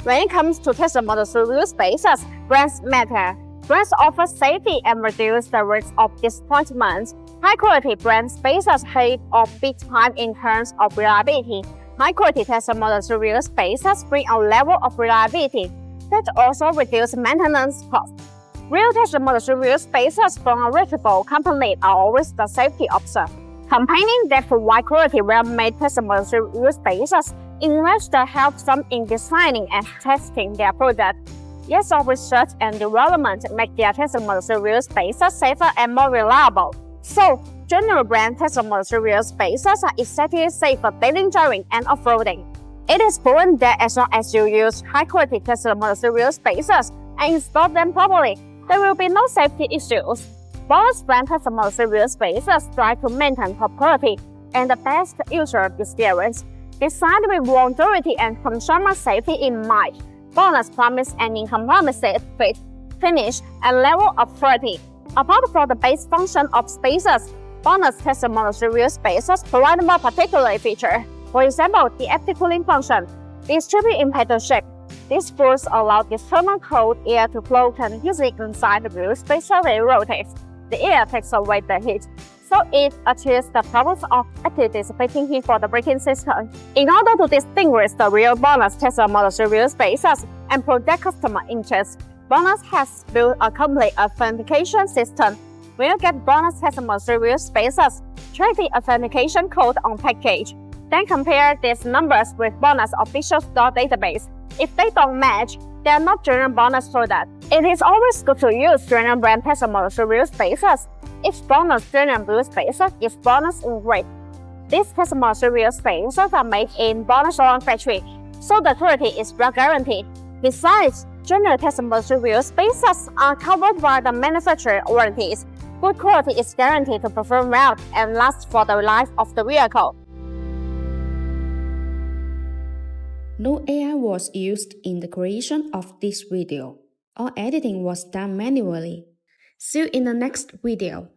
When it comes to Tesla Model 3 wheelspaces, brands matter. Brands offer safety and reduce the risk of disappointment. High-quality brand spaces hit off big time in terms of reliability. High-quality Tesla Model 3 wheelspaces bring a level of reliability that also reduces maintenance costs. Real Tesla Model 3 wheelspaces from a reputable company are always the safety option. Campaigning that provide quality well-made Tesla Model 3 wheelspaces, investors help them in designing and testing their product. Years of research and development make their Tesla Model 3 wheelspaces safer and more reliable. So, general brand Tesla Model 3 wheelspaces are exactly safe for daily driving and off-roading. It is proven that as long as you use high-quality Tesla Model 3 wheelspaces and install them properly, there will be no safety issues. BONOSS brand Tesla Model 3 wheelspaces strive to maintain top quality and the best user experience. Designed with longevity and consumer safety in mind, BONOSS promises an uncompromised fit, finish, and level of quality. Apart from the base function of spaces, BONOSS Tesla Model 3 wheelspaces provide more particular features. For example, the active cooling function, distributed in pedal shape. These spools allow the thermal cold air to flow continuously inside the wheelspace as it rotates. The air takes away the heat, so it achieves the purpose of active dissipating heat for the braking system. In order to distinguish the real BONOSS Tesla Model 3 wheelspaces and protect customer interests, BONOSS has built a complete authentication system. When you get BONOSS Tesla Model 3 wheelspaces, check the authentication code on package. Then compare these numbers with BONOSS official store database. If they don't match, they are not general BONOSS product. It is always good to use general brand Tesla Model 3 wheelspaces. If BONOSS general wheelspaces is BONOSS engraved. These Tesla Model 3 wheelspaces are made in BONOSS own factory, so the quality is well guaranteed. Besides, general Tesla Model 3 wheelspaces are covered by the manufacturer warranties. Good quality is guaranteed to perform well and last for the life of the vehicle. No AI was used in the creation of this video. All editing was done manually. See you in the next video.